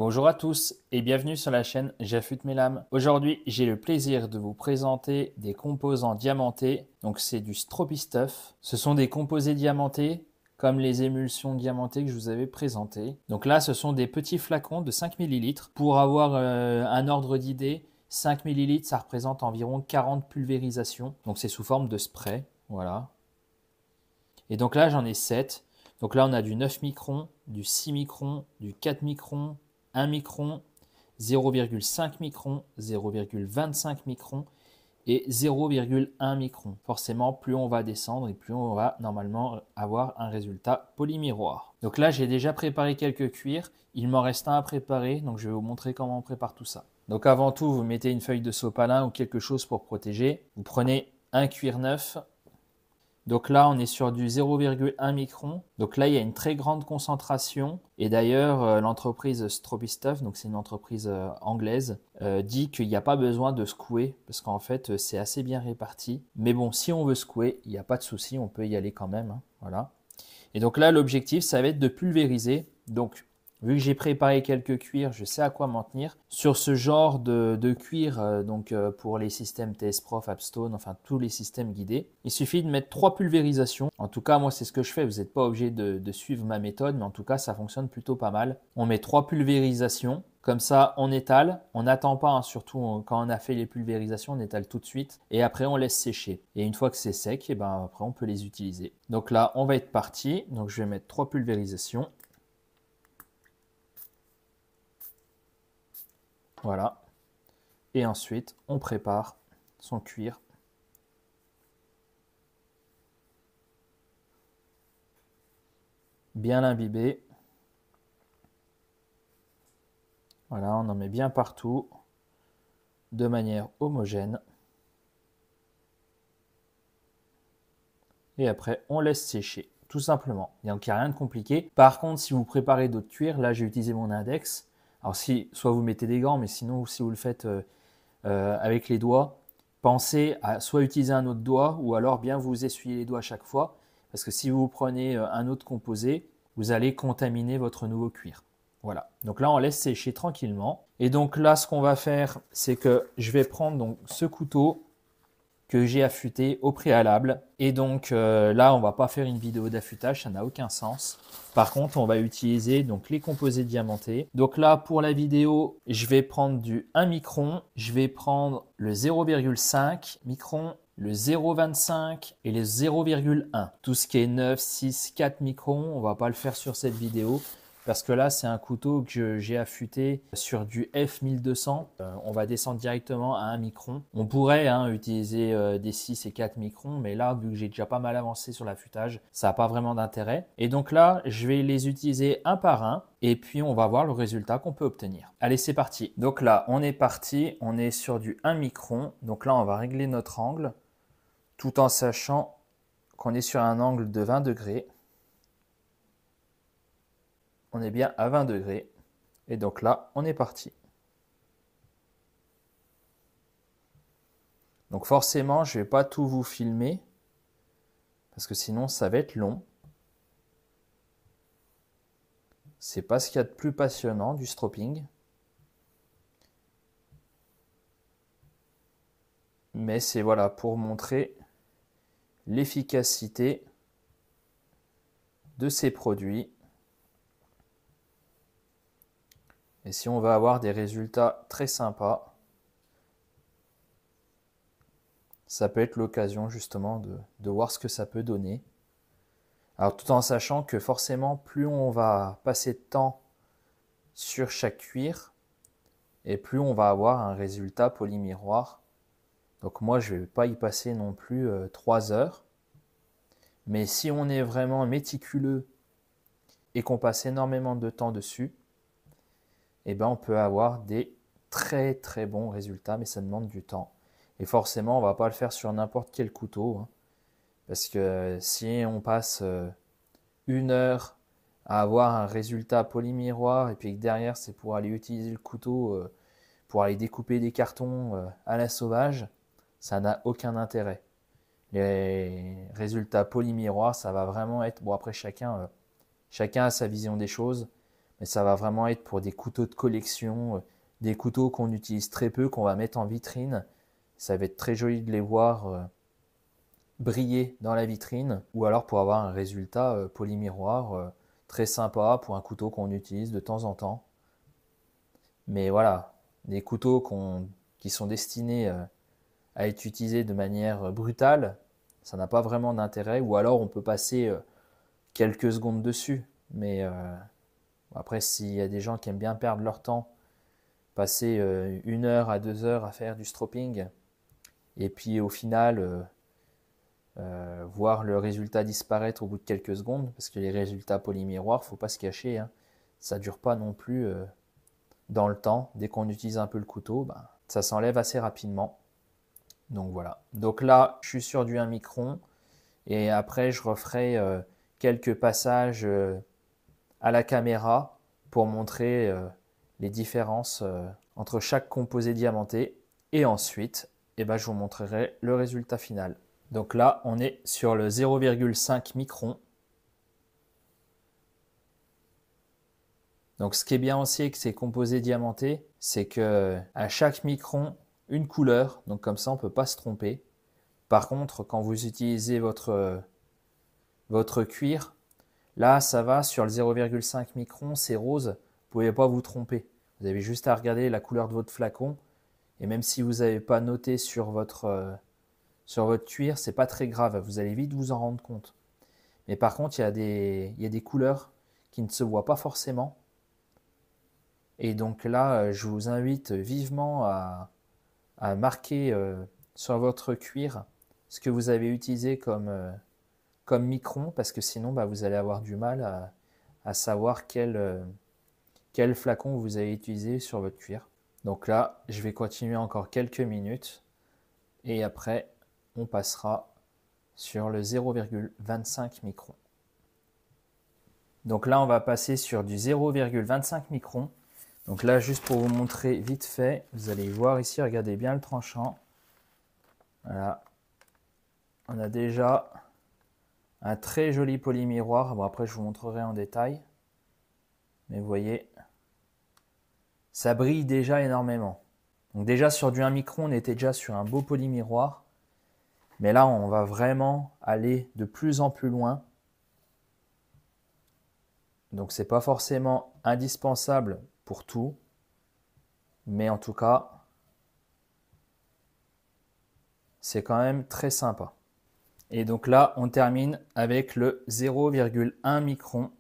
Bonjour à tous et bienvenue sur la chaîne J'affûte mes lames. Aujourd'hui, j'ai le plaisir de vous présenter des composants diamantés. Donc c'est du Stropistuff. Ce sont des composés diamantés comme les émulsions diamantées que je vous avais présentées. Donc là, ce sont des petits flacons de 5 ml. Pour avoir un ordre d'idée, 5 ml, ça représente environ 40 pulvérisations. Donc c'est sous forme de spray. Voilà. Et donc là, j'en ai 7. Donc là, on a du 9 microns, du 6 microns, du 4 microns, 1 micron, 0,5 micron, 0,25 micron et 0,1 micron. Forcément, plus on va descendre et plus on va normalement avoir un résultat polymiroir. Donc là, j'ai déjà préparé quelques cuirs. Il m'en reste un à préparer, donc je vais vous montrer comment on prépare tout ça. Donc avant tout, vous mettez une feuille de sopalin ou quelque chose pour protéger. Vous prenez un cuir neuf. Donc là, on est sur du 0,1 micron. Donc là, il y a une très grande concentration. Et d'ailleurs, l'entreprise Stropistuff, donc c'est une entreprise anglaise, dit qu'il n'y a pas besoin de secouer parce qu'en fait, c'est assez bien réparti. Mais bon, si on veut secouer, il n'y a pas de souci, on peut y aller quand même. Hein, voilà. Et donc là, l'objectif, ça va être de pulvériser. Donc, vu que j'ai préparé quelques cuirs, je sais à quoi m'en tenir. Sur ce genre de cuir, pour les systèmes TS-Prof, Appstone, enfin tous les systèmes guidés, il suffit de mettre 3 pulvérisations. En tout cas, moi, c'est ce que je fais. Vous n'êtes pas obligé de suivre ma méthode, mais en tout cas, ça fonctionne plutôt pas mal. On met 3 pulvérisations. Comme ça, on étale, on n'attend pas, hein, surtout quand on a fait les pulvérisations, on étale tout de suite et après on laisse sécher. Et une fois que c'est sec, et ben après on peut les utiliser. Donc là, on va être parti. Donc je vais mettre 3 pulvérisations. Voilà. Et ensuite, on prépare son cuir. Bien l'imbibé. Voilà, on en met bien partout de manière homogène. Et après, on laisse sécher, tout simplement. Donc, il n'y a rien de compliqué. Par contre, si vous préparez d'autres cuirs, là, j'ai utilisé mon index. Alors, soit vous mettez des gants, mais sinon, si vous le faites avec les doigts, pensez à soit utiliser un autre doigt ou alors bien vous essuyer les doigts à chaque fois. Parce que si vous prenez un autre composé, vous allez contaminer votre nouveau cuir. Voilà, donc là on laisse sécher tranquillement. Et donc là ce qu'on va faire, c'est que je vais prendre donc ce couteau que j'ai affûté au préalable. Et donc là on ne va pas faire une vidéo d'affûtage, ça n'a aucun sens. Par contre on va utiliser donc les composés diamantés. Donc là pour la vidéo, je vais prendre du 1 micron, je vais prendre le 0,5 micron, le 0,25 et le 0,1. Tout ce qui est 9, 6, 4 microns, on ne va pas le faire sur cette vidéo parce que là, c'est un couteau que j'ai affûté sur du F1200. On va descendre directement à 1 micron. On pourrait utiliser des 6 et 4 microns, mais là, vu que j'ai déjà pas mal avancé sur l'affûtage, ça n'a pas vraiment d'intérêt. Et donc là, je vais les utiliser un par un et puis on va voir le résultat qu'on peut obtenir. Allez, c'est parti. Donc là, on est parti. On est sur du 1 micron. Donc là, on va régler notre angle tout en sachant qu'on est sur un angle de 20 degrés. On est bien à 20 degrés. Et donc là, on est parti. Donc forcément, je ne vais pas tout vous filmer parce que sinon, ça va être long. C'est pas ce qu'il y a de plus passionnant du stropping. Mais c'est voilà pour montrer l'efficacité de ces produits. Et si on veut avoir des résultats très sympas, ça peut être l'occasion justement de voir ce que ça peut donner. Alors tout en sachant que forcément, plus on va passer de temps sur chaque cuir, et plus on va avoir un résultat polymiroir. Donc moi, je ne vais pas y passer non plus 3 heures. Mais si on est vraiment méticuleux et qu'on passe énormément de temps dessus, eh ben on peut avoir des très très bons résultats, mais ça demande du temps. Et forcément, on ne va pas le faire sur n'importe quel couteau, hein, parce que si on passe 1 heure à avoir un résultat polymiroir et puis que derrière c'est pour aller utiliser le couteau pour aller découper des cartons à la sauvage, ça n'a aucun intérêt. Les résultats polymiroirs, ça va vraiment être... Bon, après, chacun a sa vision des choses. mais ça va vraiment être pour des couteaux de collection, des couteaux qu'on utilise très peu, qu'on va mettre en vitrine. Ça va être très joli de les voir briller dans la vitrine, ou alors pour avoir un résultat polymiroir très sympa pour un couteau qu'on utilise de temps en temps. Mais voilà, des couteaux qui sont destinés à être utilisés de manière brutale, ça n'a pas vraiment d'intérêt, ou alors on peut passer quelques secondes dessus. Mais après, s'il y a des gens qui aiment bien perdre leur temps, passer 1 heure à 2 heures à faire du stropping, et puis au final voir le résultat disparaître au bout de quelques secondes, parce que les résultats polymiroirs, faut pas se cacher, hein, ça dure pas non plus dans le temps. Dès qu'on utilise un peu le couteau, ça s'enlève assez rapidement. Donc voilà. Donc là, je suis sur du 1 micron, et après je referai quelques passages à la caméra pour montrer les différences entre chaque composé diamanté, et ensuite je vous montrerai le résultat final. Donc là, on est sur le 0,5 micron. Donc ce qui est bien aussi avec ces composés diamantés, c'est que à chaque micron, une couleur, donc comme ça on ne peut pas se tromper. Par contre, quand vous utilisez votre cuir, là ça va sur le 0,5 micron, c'est rose, vous ne pouvez pas vous tromper. Vous avez juste à regarder la couleur de votre flacon, et même si vous n'avez pas noté sur votre cuir, c'est pas très grave, vous allez vite vous en rendre compte. Mais par contre, il y a des couleurs qui ne se voient pas forcément. Et donc là, je vous invite vivement à marquer sur votre cuir ce que vous avez utilisé comme micron, parce que sinon vous allez avoir du mal à savoir quel flacon vous avez utilisé sur votre cuir. Donc là, je vais continuer encore quelques minutes, et après, on passera sur le 0,25 micron. Donc là, on va passer sur du 0,25 micron. Donc là, juste pour vous montrer vite fait, vous allez voir ici, regardez bien le tranchant. Voilà. On a déjà un très joli polymiroir. Bon, après, je vous montrerai en détail. Mais vous voyez, ça brille déjà énormément. Donc déjà, sur du 1 micron, on était déjà sur un beau polymiroir. Mais là, on va vraiment aller de plus en plus loin. Donc, ce n'est pas forcément indispensable pour tout. Mais en tout cas, c'est quand même très sympa. Et donc là, on termine avec le 0,1 micron.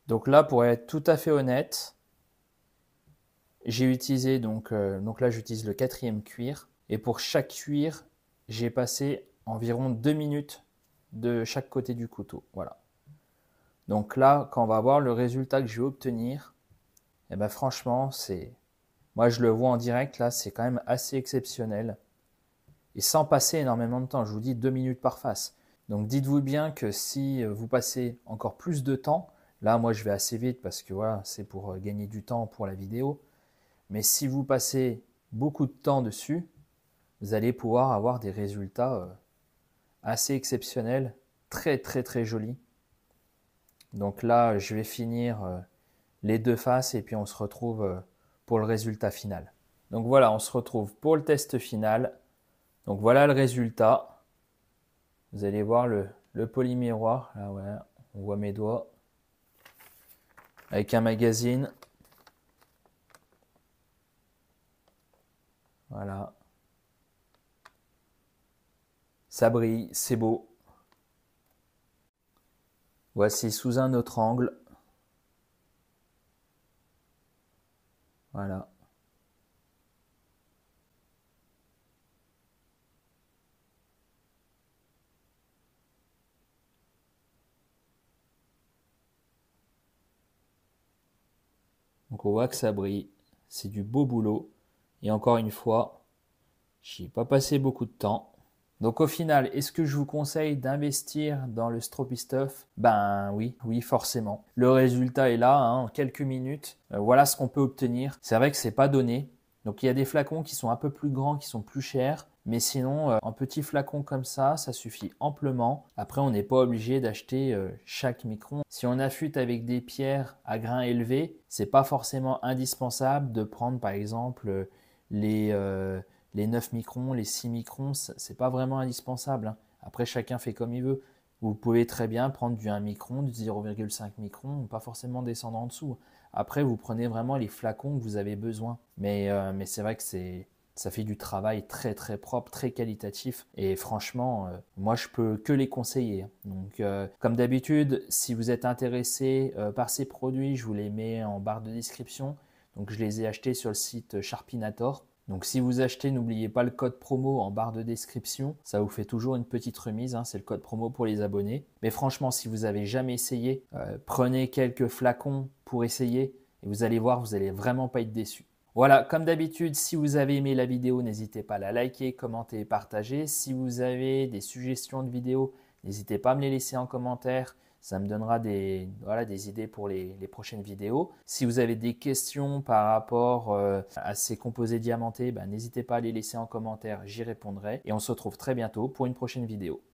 Donc là, pour être tout à fait honnête, j'ai utilisé, donc là j'utilise le 4e cuir. Et pour chaque cuir, j'ai passé environ 2 minutes de chaque côté du couteau. Voilà. Donc là, quand on va voir le résultat que je vais obtenir, franchement, moi je le vois en direct, là c'est quand même assez exceptionnel. Et sans passer énormément de temps, je vous dis 2 minutes par face. Donc dites-vous bien que si vous passez encore plus de temps, là moi je vais assez vite parce que voilà, c'est pour gagner du temps pour la vidéo. Mais si vous passez beaucoup de temps dessus, vous allez pouvoir avoir des résultats assez exceptionnels, très très très jolis. Donc là, je vais finir les 2 faces et puis on se retrouve pour le résultat final. Donc voilà, on se retrouve pour le test final. Donc voilà le résultat. Vous allez voir le polymiroir. Là, ouais, on voit mes doigts. Avec un magazine. Voilà. Ça brille, c'est beau. Voici sous un autre angle. Voilà. Donc on voit que ça brille. C'est du beau boulot. Et encore une fois, j'y ai pas passé beaucoup de temps. Donc au final, est-ce que je vous conseille d'investir dans le Stropistuff? Ben oui, oui forcément. Le résultat est là, hein, en quelques minutes. Voilà ce qu'on peut obtenir. C'est vrai que c'est pas donné. Donc il y a des flacons qui sont un peu plus grands, qui sont plus chers. Mais sinon, un petit flacon comme ça suffit amplement. Après, on n'est pas obligé d'acheter chaque micron. Si on affûte avec des pierres à grains élevés, c'est pas forcément indispensable de prendre par exemple les, euh, les 9 microns, les 6 microns, c'est pas vraiment indispensable, hein. Après, chacun fait comme il veut. Vous pouvez très bien prendre du 1 micron, du 0,5 micron, pas forcément descendre en dessous. Après, vous prenez vraiment les flacons que vous avez besoin. Mais c'est vrai que ça fait du travail très très propre, très qualitatif. Et franchement, moi je peux que les conseiller. Donc comme d'habitude, si vous êtes intéressé par ces produits, je vous les mets en barre de description. Donc je les ai achetés sur le site Sharpinator. Donc si vous achetez, n'oubliez pas le code promo en barre de description. Ça vous fait toujours une petite remise, hein, c'est le code promo pour les abonnés. Mais franchement, si vous avez jamais essayé, prenez quelques flacons pour essayer et vous allez voir, vous n'allez vraiment pas être déçu. Voilà, comme d'habitude, si vous avez aimé la vidéo, n'hésitez pas à la liker, commenter et partager. Si vous avez des suggestions de vidéos, n'hésitez pas à me les laisser en commentaire. Ça me donnera des idées pour les prochaines vidéos. Si vous avez des questions par rapport à ces composés diamantés, n'hésitez pas à les laisser en commentaire, j'y répondrai. Et on se retrouve très bientôt pour une prochaine vidéo.